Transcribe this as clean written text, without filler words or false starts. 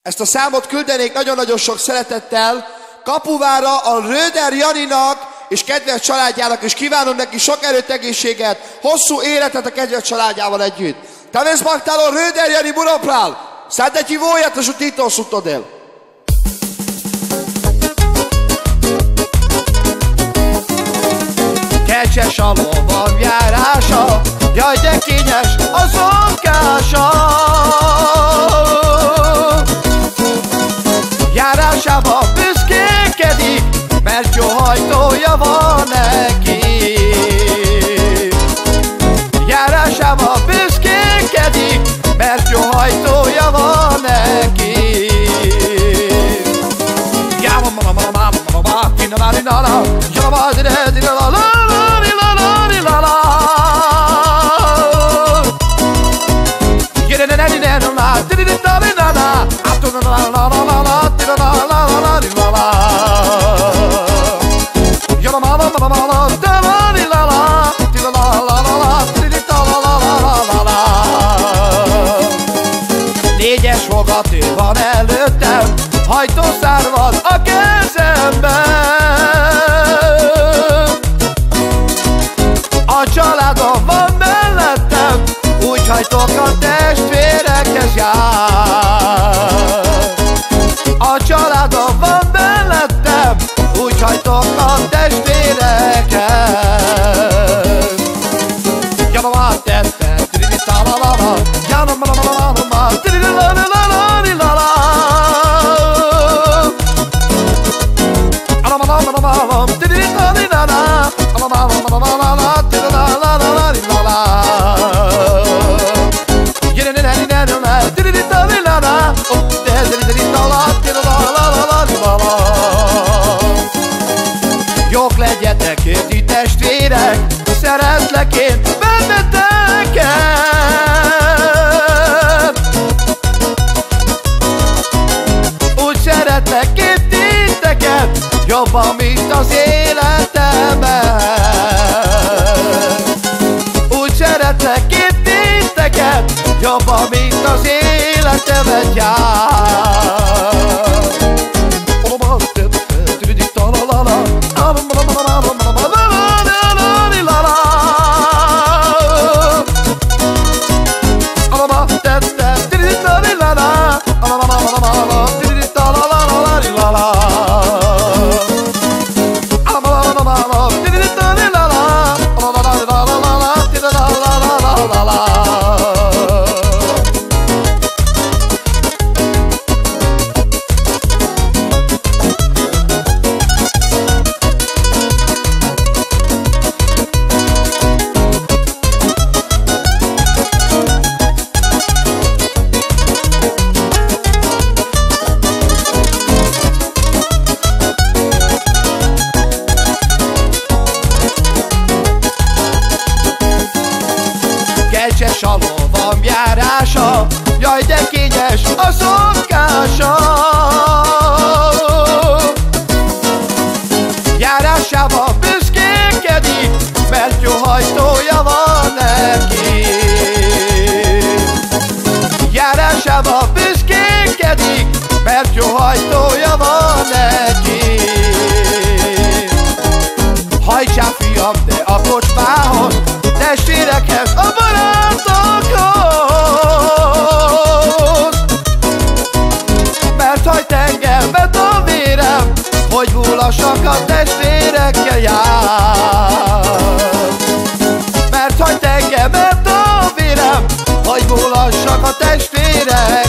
Ezt a számot küldenék nagyon-nagyon sok szeretettel Kapuvára a Röder Janinak és kedves családjának, és kívánom neki sok erőt, egészséget, hosszú életet a kedves családjával együtt. Tam smaktalo Röder Jani buroprál, sad da ti vojat, što ti to su to del. Kecses a lovam járása, jaj de kényes a zonkása. Járásába büszkékedik, mert jó hajtója van neki. Járásába büszkékedik, mert jó hajtója van neki. Négyes fogatő van előttem, hajtószár van a kezemben. A családom van mellettem, úgy hajtok a testvérekhez jár. A családom van mellettem, úgy hajtok a testvérekhez. Jama tette, tridi talalala, jama mama, tridi lalalala. Alamama, tridi talalala, alamama, tridi lalalala. Tridi talalala, tridi talalala. Jók legyetek, érti testvérek, szeretlek én benneteket. Úgy szeretlek én titeket, jobban, mint az életemet. Úgy szeretlek én titeket, jobban, mint az életemet jár. Kecses a lovam járása, jaj de kényes a zonkása. Járásába büszkékedik, mert jó hajtója van neki. Járásába büszkékedik, mert jó hajtója van neki. Hajtsál fiam, de a kocsmához, testvérekhez, a barátokhoz. Mert hagyd engemet a vérem, hogy múlassak a testvérekkel jár. Mert hagyd engemet a vérem, hogy múlassak a testvérek.